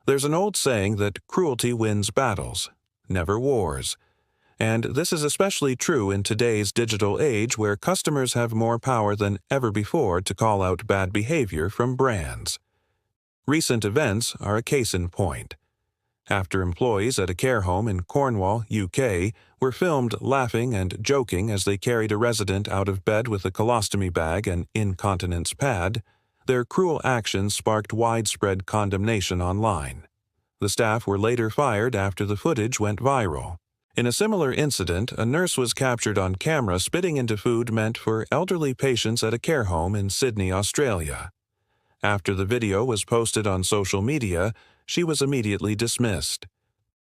There's an old saying that cruelty wins battles, never wars. And this is especially true in today's digital age where customers have more power than ever before to call out bad behavior from brands. Recent events are a case in point. After employees at a care home in Cornwall, UK, were filmed laughing and joking as they carried a resident out of bed with a colostomy bag and incontinence pad, their cruel actions sparked widespread condemnation online. The staff were later fired after the footage went viral. In a similar incident, a nurse was captured on camera spitting into food meant for elderly patients at a care home in Sydney, Australia. After the video was posted on social media, she was immediately dismissed.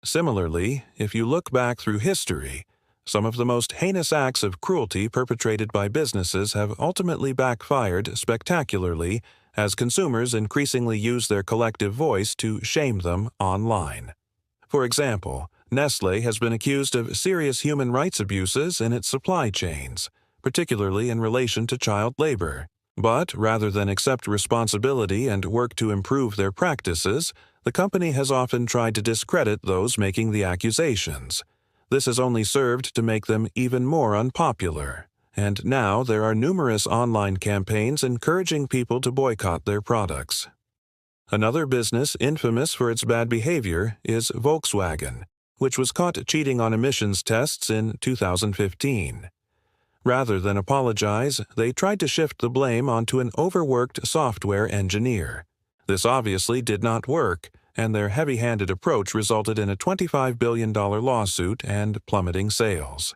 Similarly, if you look back through history, some of the most heinous acts of cruelty perpetrated by businesses have ultimately backfired spectacularly as consumers increasingly use their collective voice to shame them online. For example, Nestlé has been accused of serious human rights abuses in its supply chains, particularly in relation to child labor. But rather than accept responsibility and work to improve their practices, the company has often tried to discredit those making the accusations. This has only served to make them even more unpopular, and now there are numerous online campaigns encouraging people to boycott their products. Another business infamous for its bad behavior is Volkswagen, which was caught cheating on emissions tests in 2015. Rather than apologize, they tried to shift the blame onto an overworked software engineer. This obviously did not work, and their heavy-handed approach resulted in a $25 billion lawsuit and plummeting sales.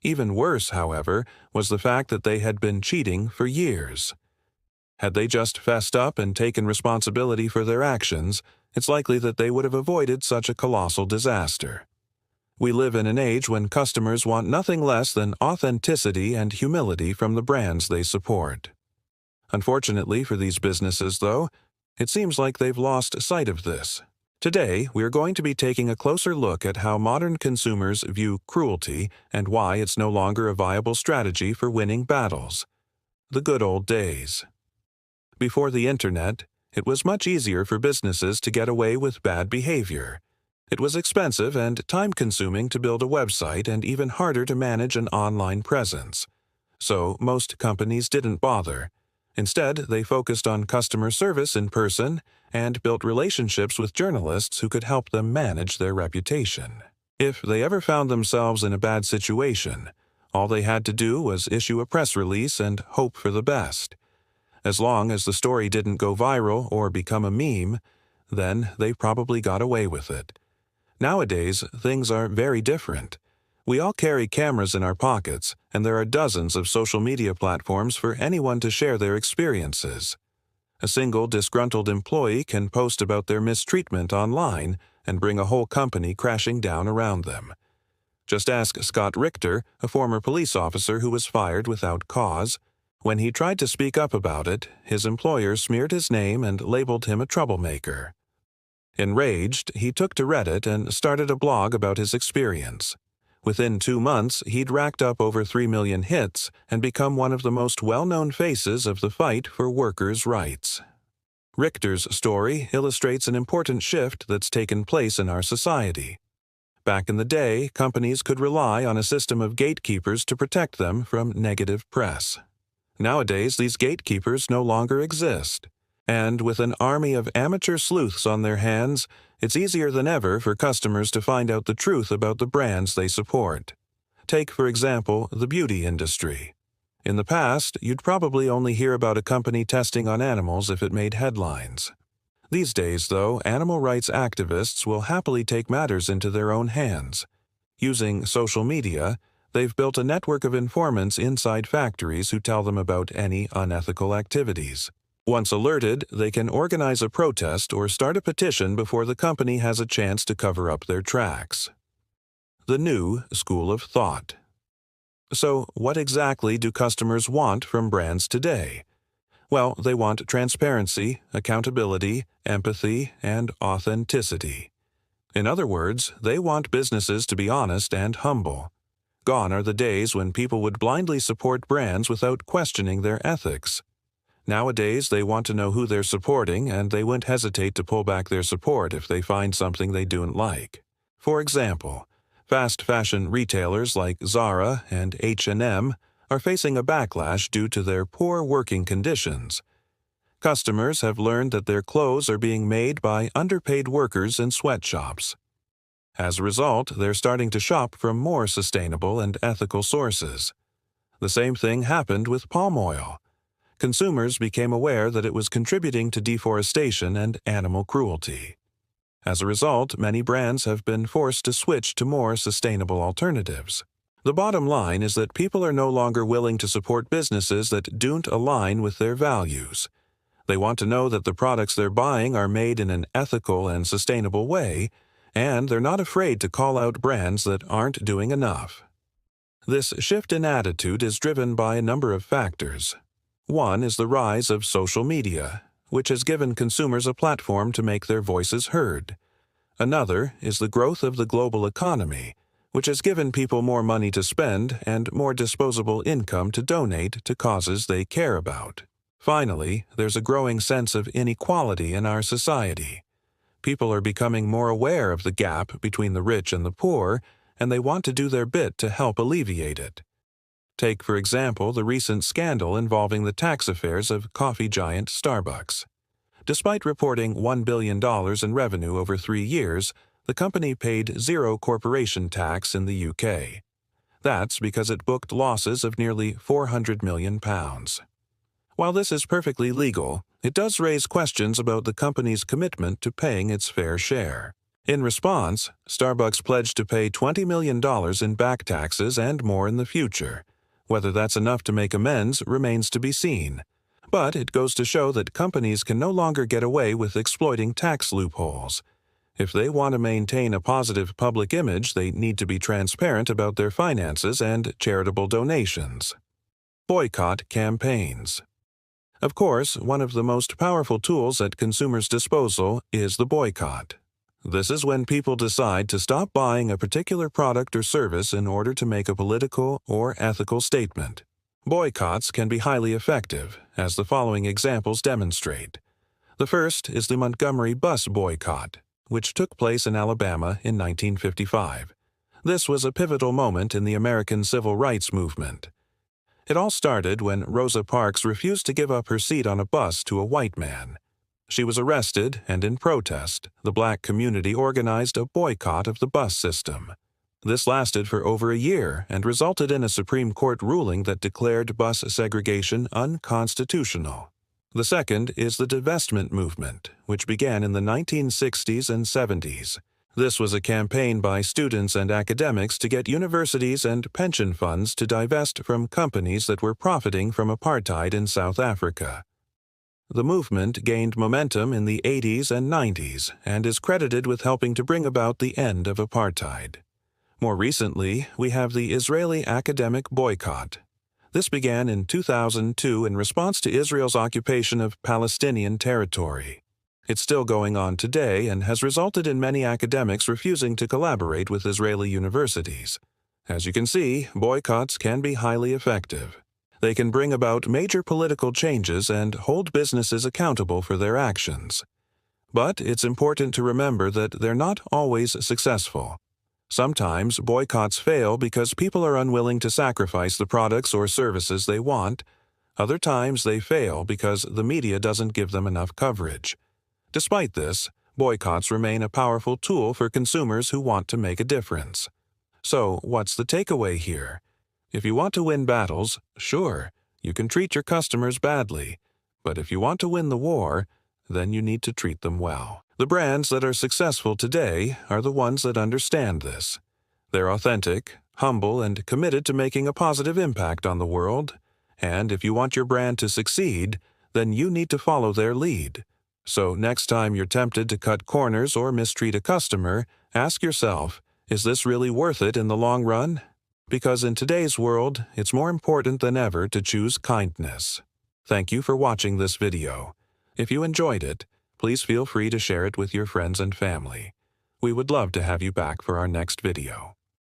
Even worse, however, was the fact that they had been cheating for years. Had they just fessed up and taken responsibility for their actions, it's likely that they would have avoided such a colossal disaster. We live in an age when customers want nothing less than authenticity and humility from the brands they support. Unfortunately for these businesses, though, it seems like they've lost sight of this. Today, we're going to be taking a closer look at how modern consumers view cruelty and why it's no longer a viable strategy for winning battles. The good old days. Before the internet, it was much easier for businesses to get away with bad behavior. It was expensive and time-consuming to build a website and even harder to manage an online presence. So most companies didn't bother. Instead, they focused on customer service in person and built relationships with journalists who could help them manage their reputation. If they ever found themselves in a bad situation, all they had to do was issue a press release and hope for the best. As long as the story didn't go viral or become a meme, then they probably got away with it. Nowadays, things are very different. We all carry cameras in our pockets, and there are dozens of social media platforms for anyone to share their experiences. A single disgruntled employee can post about their mistreatment online and bring a whole company crashing down around them. Just ask Scott Richter, a former police officer who was fired without cause. When he tried to speak up about it, his employer smeared his name and labeled him a troublemaker. Enraged, he took to Reddit and started a blog about his experience. Within 2 months, he'd racked up over 3 million hits and become one of the most well-known faces of the fight for workers' rights. Richter's story illustrates an important shift that's taken place in our society. Back in the day, companies could rely on a system of gatekeepers to protect them from negative press. Nowadays, these gatekeepers no longer exist. And with an army of amateur sleuths on their hands, it's easier than ever for customers to find out the truth about the brands they support. Take, for example, the beauty industry. In the past, you'd probably only hear about a company testing on animals if it made headlines. These days, though, animal rights activists will happily take matters into their own hands. Using social media, they've built a network of informants inside factories who tell them about any unethical activities. Once alerted, they can organize a protest or start a petition before the company has a chance to cover up their tracks. The new school of thought. So, what exactly do customers want from brands today? Well, they want transparency, accountability, empathy, and authenticity. In other words, they want businesses to be honest and humble. Gone are the days when people would blindly support brands without questioning their ethics. Nowadays, they want to know who they're supporting, and they wouldn't hesitate to pull back their support if they find something they don't like. For example, fast fashion retailers like Zara and H&M are facing a backlash due to their poor working conditions. Customers have learned that their clothes are being made by underpaid workers in sweatshops. As a result, they're starting to shop from more sustainable and ethical sources. The same thing happened with palm oil. Consumers became aware that it was contributing to deforestation and animal cruelty. As a result, many brands have been forced to switch to more sustainable alternatives. The bottom line is that people are no longer willing to support businesses that don't align with their values. They want to know that the products they're buying are made in an ethical and sustainable way, and they're not afraid to call out brands that aren't doing enough. This shift in attitude is driven by a number of factors. One is the rise of social media, which has given consumers a platform to make their voices heard. Another is the growth of the global economy, which has given people more money to spend and more disposable income to donate to causes they care about. Finally, there's a growing sense of inequality in our society. People are becoming more aware of the gap between the rich and the poor, and they want to do their bit to help alleviate it. Take, for example, the recent scandal involving the tax affairs of coffee giant Starbucks. Despite reporting $1 billion in revenue over 3 years, the company paid zero corporation tax in the UK. That's because it booked losses of nearly £400 million. While this is perfectly legal, it does raise questions about the company's commitment to paying its fair share. In response, Starbucks pledged to pay $20 million in back taxes and more in the future. Whether that's enough to make amends remains to be seen. But it goes to show that companies can no longer get away with exploiting tax loopholes. If they want to maintain a positive public image, they need to be transparent about their finances and charitable donations. Boycott campaigns. Of course, one of the most powerful tools at consumers' disposal is the boycott. This is when people decide to stop buying a particular product or service in order to make a political or ethical statement. Boycotts can be highly effective, as the following examples demonstrate. The first is the Montgomery bus boycott, which took place in Alabama in 1955. This was a pivotal moment in the American civil rights movement. It all started when Rosa Parks refused to give up her seat on a bus to a white man. She was arrested, and in protest, the black community organized a boycott of the bus system. This lasted for over a year and resulted in a Supreme Court ruling that declared bus segregation unconstitutional. The second is the divestment movement, which began in the 1960s and 70s. This was a campaign by students and academics to get universities and pension funds to divest from companies that were profiting from apartheid in South Africa. The movement gained momentum in the 80s and 90s and is credited with helping to bring about the end of apartheid. More recently, we have the Israeli academic boycott. This began in 2002 in response to Israel's occupation of Palestinian territory. It's still going on today and has resulted in many academics refusing to collaborate with Israeli universities. As you can see, boycotts can be highly effective. They can bring about major political changes and hold businesses accountable for their actions. But it's important to remember that they're not always successful. Sometimes boycotts fail because people are unwilling to sacrifice the products or services they want. Other times they fail because the media doesn't give them enough coverage. Despite this, boycotts remain a powerful tool for consumers who want to make a difference. So, what's the takeaway here? If you want to win battles, sure, you can treat your customers badly. But if you want to win the war, then you need to treat them well. The brands that are successful today are the ones that understand this. They're authentic, humble, and committed to making a positive impact on the world. And if you want your brand to succeed, then you need to follow their lead. So next time you're tempted to cut corners or mistreat a customer, ask yourself, is this really worth it in the long run? Because in today's world, it's more important than ever to choose kindness. Thank you for watching this video. If you enjoyed it, please feel free to share it with your friends and family. We would love to have you back for our next video.